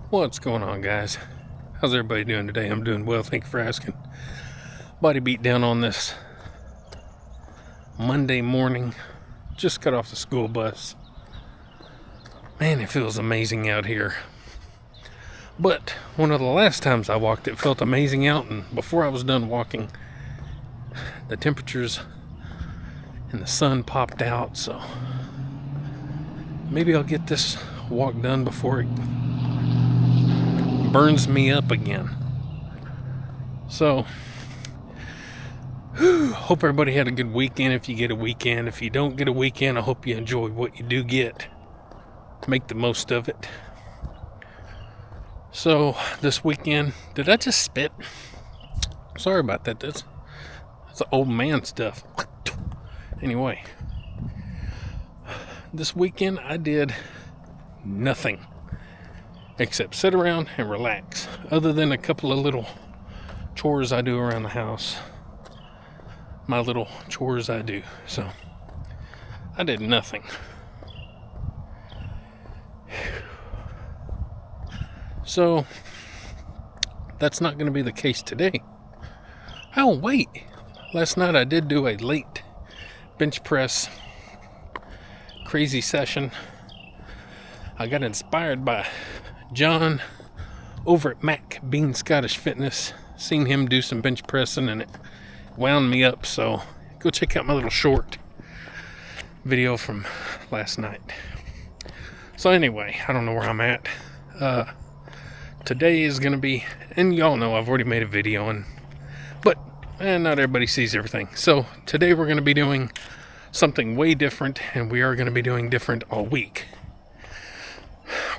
What's going on, guys? How's everybody doing today? I'm doing well, thank you for asking. Body beat down on this Monday morning. Just got off the school bus. Man, it feels amazing out here. But one of the last times I walked, it felt amazing out, and before I was done walking, the temperatures and the sun popped out, so maybe I'll get this walk done before it burns me up again. So hope everybody had a good weekend. If you get a weekend, if you don't get a weekend, I hope you enjoy what you do get. Make the most of it. So this weekend, did I just spit? Sorry about that. That's old man stuff. Anyway, this weekend I did nothing except sit around and relax, other than a couple of little chores I do around the house. My little chores I do. So I did nothing. So that's not going to be the case today. Oh wait, last night I did do a late bench press crazy session. I got inspired by John over at Mac Bean Scottish Fitness. Seen him do some bench pressing and it wound me up, so go check out my little short video from last night. So anyway, I don't know where I'm at. Today is gonna be, and y'all know I've already made a video, but not everybody sees everything. So today we're gonna be doing something way different, and we are gonna be doing different all week.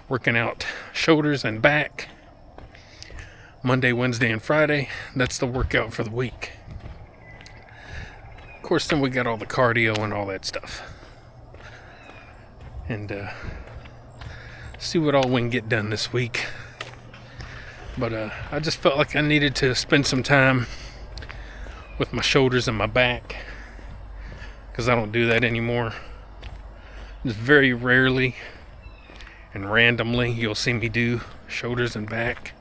Working out shoulders and back Monday, Wednesday, and Friday. That's the workout for the week. Of course, then we got all the cardio and all that stuff. And see what all we can get done this week. But I just felt like I needed to spend some time with my shoulders and my back, because I don't do that anymore. Just very rarely and randomly you'll see me do shoulders and back.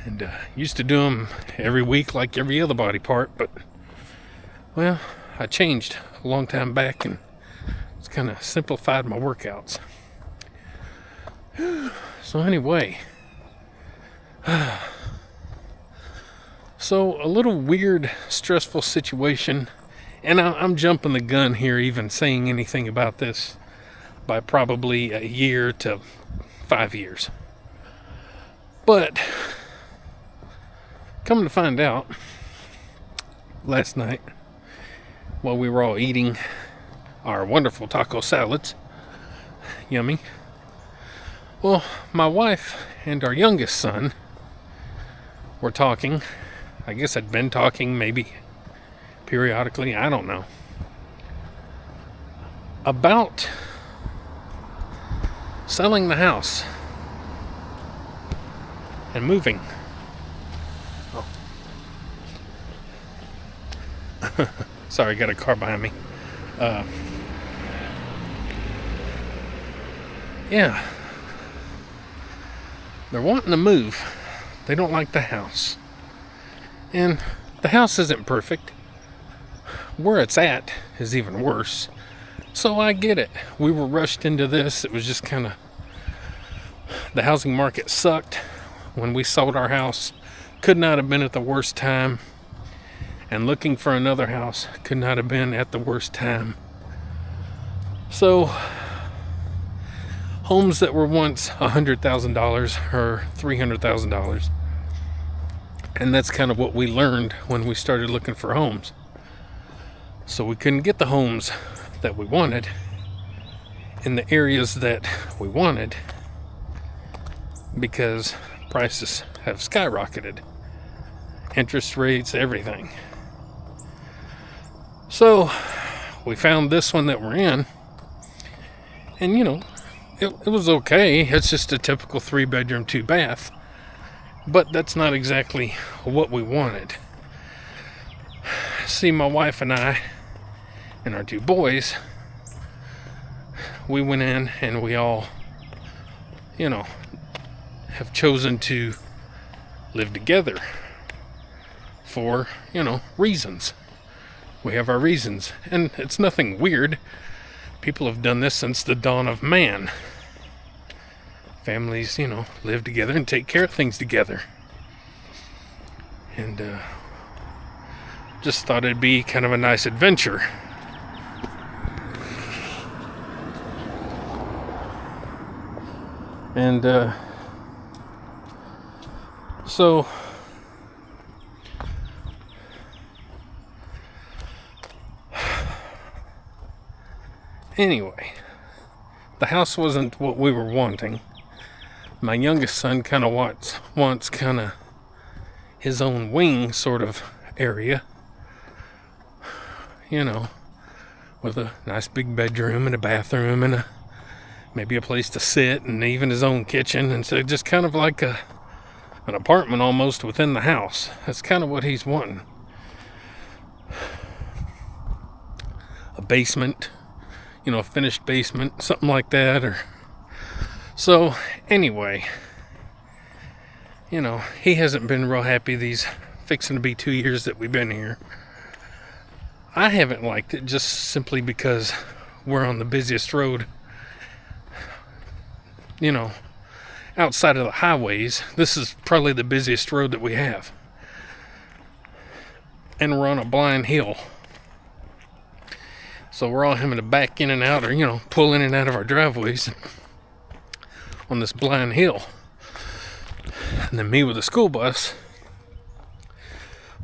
And used to do them every week like every other body part, but well, I changed a long time back and it's kind of simplified my workouts. So anyway, so a little weird, stressful situation, and I'm jumping the gun here even saying anything about this, by probably a year to 5 years. But come to find out, last night while we were all eating our wonderful taco salads, yummy, well, my wife and our youngest son were talking. I guess I'd been talking maybe periodically, I don't know, about selling the house and moving. Oh. Sorry, got a car behind me. Yeah. They're wanting to move. They don't like the house. And the house isn't perfect. Where it's at is even worse. So I get it. We were rushed into this. It was just kind of, the housing market sucked when we sold our house. Could not have been at the worst time. And looking for another house could not have been at the worst time. So homes that were once $100,000 are $300,000. And that's kind of what we learned when we started looking for homes. So we couldn't get the homes that we wanted in the areas that we wanted because prices have skyrocketed. Interest rates, everything. So we found this one that we're in, and it was okay. It's just a typical 3-bedroom, 2-bath. But that's not exactly what we wanted. See, my wife and I and our 2 boys, we went in and we all, have chosen to live together for, reasons. We have our reasons. And it's nothing weird. People have done this since the dawn of man. Families, live together and take care of things together. And just thought it'd be kind of a nice adventure. And so anyway, the house wasn't what we were wanting. My youngest son kind of wants kind of his own wing sort of area, with a nice big bedroom and a bathroom and maybe a place to sit and even his own kitchen. And so just kind of like an apartment almost within the house. That's kind of what he's wanting. A basement, a finished basement, something like that. So anyway, he hasn't been real happy these fixing to be 2 years that we've been here. I haven't liked it just simply because we're on the busiest road. Outside of the highways, this is probably the busiest road that we have. And we're on a blind hill. So we're all having to back in and out or, pull in and out of our driveways on this blind hill. And then me with a school bus,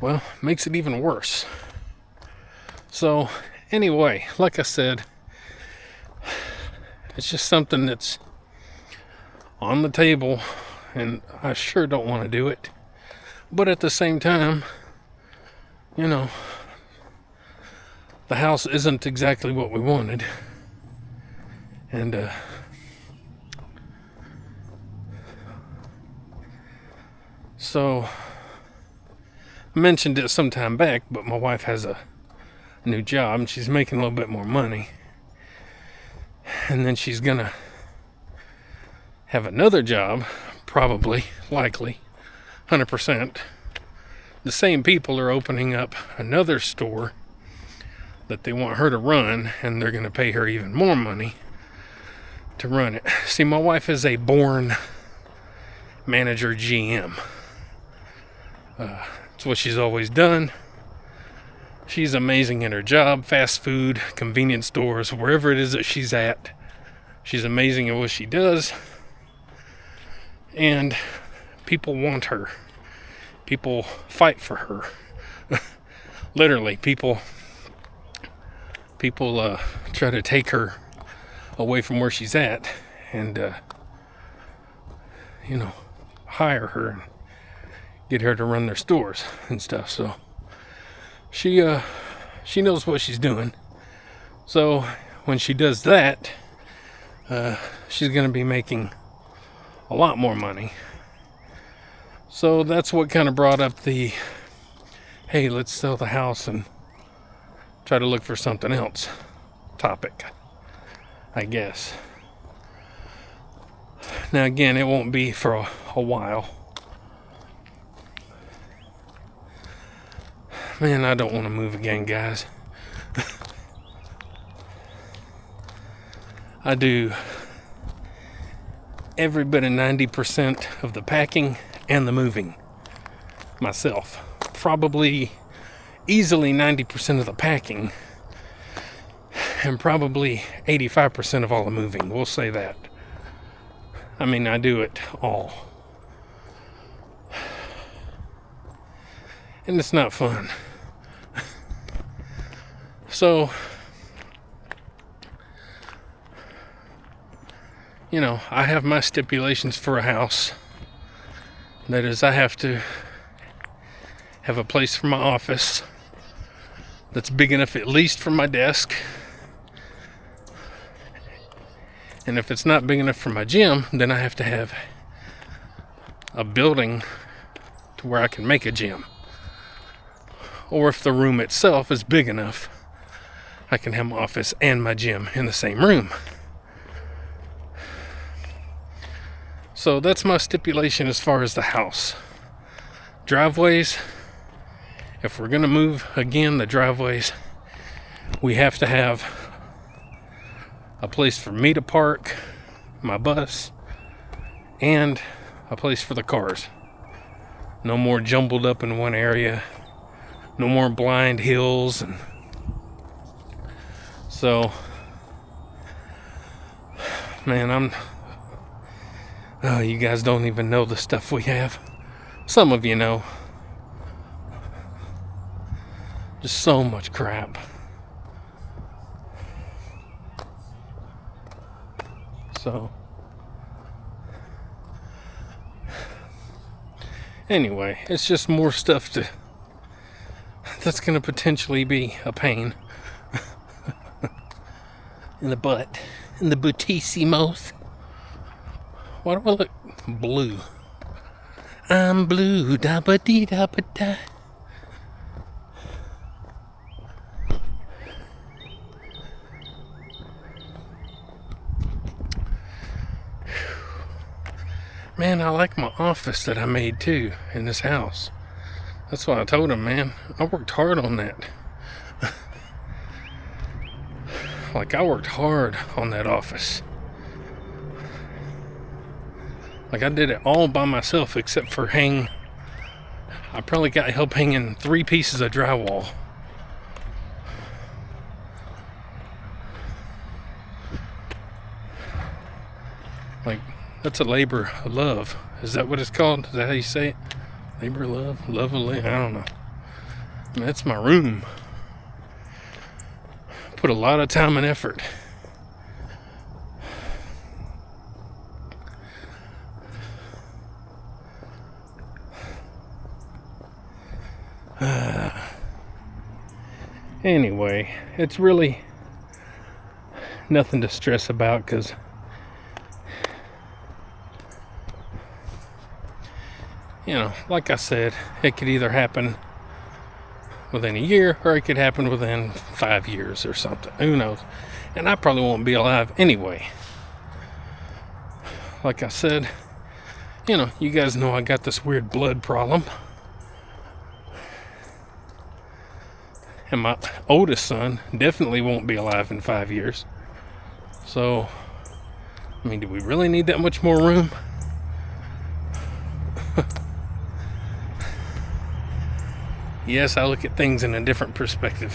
well, makes it even worse. So anyway, like I said, it's just something that's on the table, and I sure don't want to do it. But at the same time, the house isn't exactly what we wanted. And so I mentioned it some time back, but my wife has a new job and she's making a little bit more money. And then she's gonna have another job, probably, likely, 100%. The same people are opening up another store that they want her to run, and they're going to pay her even more money to run it. See, my wife is a born manager GM. It's what she's always done. She's amazing at her job, fast food, convenience stores, wherever it is that she's at. She's amazing at what she does. And people want her. People fight for her. Literally, people try to take her away from where she's at and hire her and get her to run their stores and stuff. So she knows what she's doing. So when she does that, she's going to be making a lot more money. So that's what kind of brought up the, hey, let's sell the house and try to look for something else topic, I guess. Now again, it won't be for a while. Man, I don't want to move again, guys. I do every bit of 90% of the packing and the moving myself. Probably easily 90% of the packing and probably 85% of all the moving. We'll say that. I mean, I do it all. And it's not fun. So, I have my stipulations for a house. That is, I have to have a place for my office that's big enough at least for my desk. And if it's not big enough for my gym, then I have to have a building to where I can make a gym. Or if the room itself is big enough, I can have my office and my gym in the same room. So that's my stipulation as far as the house. Driveways, if we're gonna move again, the driveways, we have to have a place for me to park my bus and a place for the cars. No more jumbled up in one area. No more blind hills. And so, man, you guys don't even know the stuff we have. Some of you know. Just so much crap. So, anyway, it's just more stuff that's going to potentially be a pain in the butt, in the bootissimo's. Why do I look blue? I'm blue, da ba dee da ba da. Man, I like my office that I made too in this house. That's why I told him, man, I worked hard on that. Like, I worked hard on that office. Like, I did it all by myself except for I probably got help hanging 3 pieces of drywall. Like, that's a labor of love. Is that what it's called? Is that how you say it? Labor of love? Love of labor? I don't know. I mean, that's my room. Put a lot of time and effort. Anyway, it's really nothing to stress about because like I said, it could either happen within a year or it could happen within 5 years or something. Who knows? And I probably won't be alive anyway. Like I said, you guys know I got this weird blood problem. And my oldest son definitely won't be alive in 5 years. So, I mean, do we really need that much more room? Yes, I look at things in a different perspective.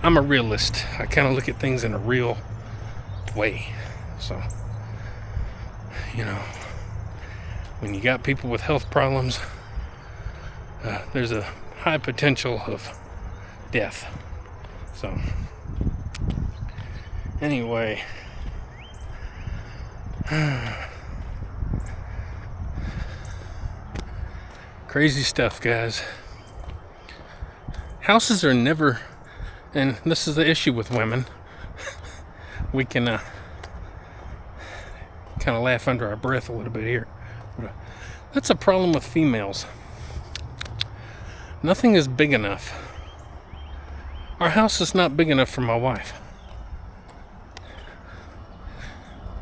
I'm a realist. I kind of look at things in a real way. So, when you got people with health problems, there's a high potential of death. So, anyway. Crazy stuff, guys. Houses are never, and this is the issue with women. We can kind of laugh under our breath a little bit here. But, that's a problem with females. Nothing is big enough. Our house is not big enough for my wife.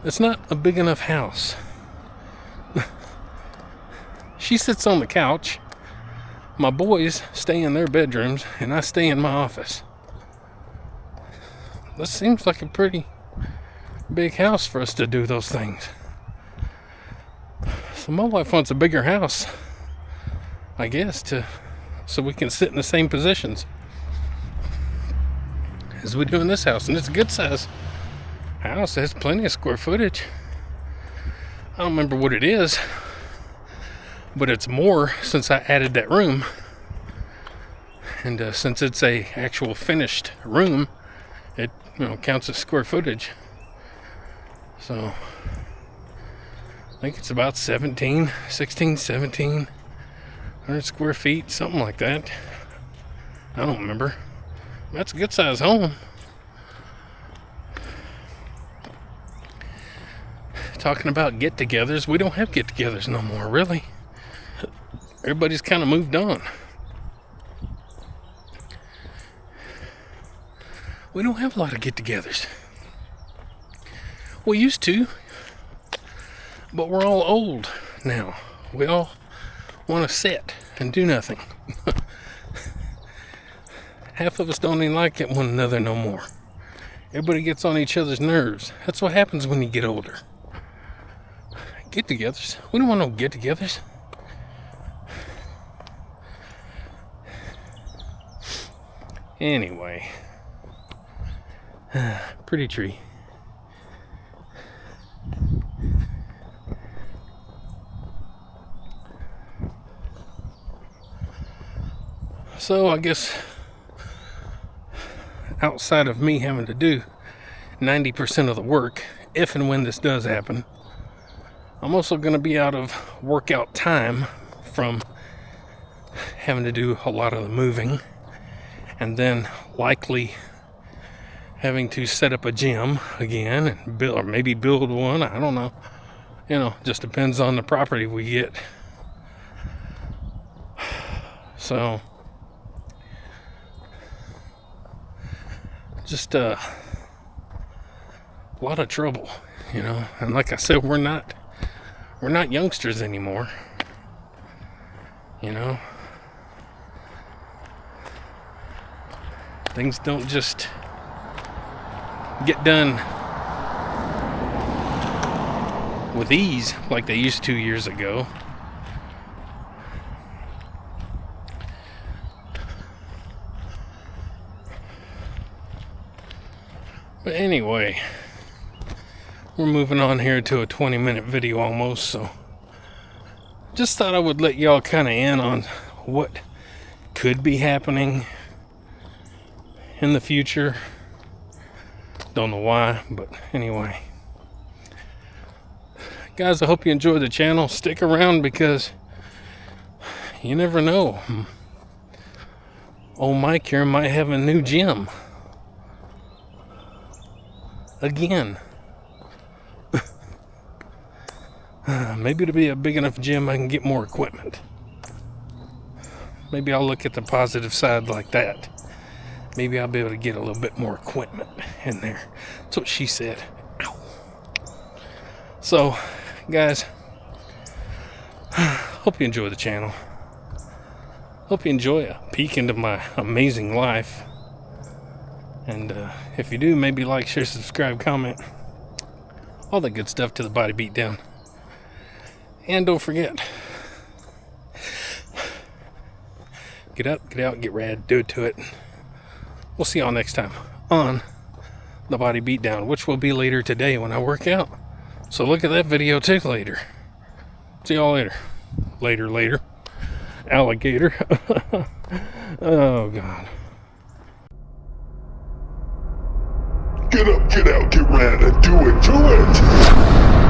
It's not a big enough house. She sits on the couch. My boys stay in their bedrooms, and I stay in my office. This seems like a pretty big house for us to do those things. So my wife wants a bigger house, I guess, so we can sit in the same positions as we do in this house. And it's a good size house. It has plenty of square footage. I don't remember what it is, but it's more since I added that room. And since it's a actual finished room, it counts as square footage. So I think it's about 1,700 square feet, something like that. I don't remember. That's a good size home. talking about get-togethers. We don't have get-togethers no more, really. Everybody's kind of moved on. We don't have a lot of get-togethers. We used to, but we're all old now. We all want to sit and do nothing. Half of us don't even like one another no more. Everybody gets on each other's nerves. That's what happens when you get older. Get-togethers? We don't want no get-togethers. Anyway. Pretty tree. So I guess outside of me having to do 90% of the work, if and when this does happen, I'm also going to be out of workout time from having to do a lot of the moving, and then likely having to set up a gym again and build, or maybe build one. I don't know. Just depends on the property we get. So just a lot of trouble, and like I said, we're not youngsters anymore. Things don't just get done with ease like they used to years ago. But anyway, we're moving on here to a 20-minute video almost, so just thought I would let y'all kind of in on what could be happening in the future. Don't know why, but anyway. Guys, I hope you enjoy the channel. Stick around because you never know. Old Mike here might have a new gym. Again. Maybe it'll be a big enough gym I can get more equipment. Maybe I'll look at the positive side like that. Maybe I'll be able to get a little bit more equipment in there. That's what she said. Ow. So, guys, hope you enjoy the channel. Hope you enjoy a peek into my amazing life. And if you do, maybe like, share, subscribe, comment. All that good stuff to the body beat down. And don't forget, get up, get out, get rad, do it to it. We'll see y'all next time on the body beatdown, which will be later today when I work out. So look at that video too later. See y'all later. Later. Alligator. Oh, God. Get up, get out, get rad, and do it to it!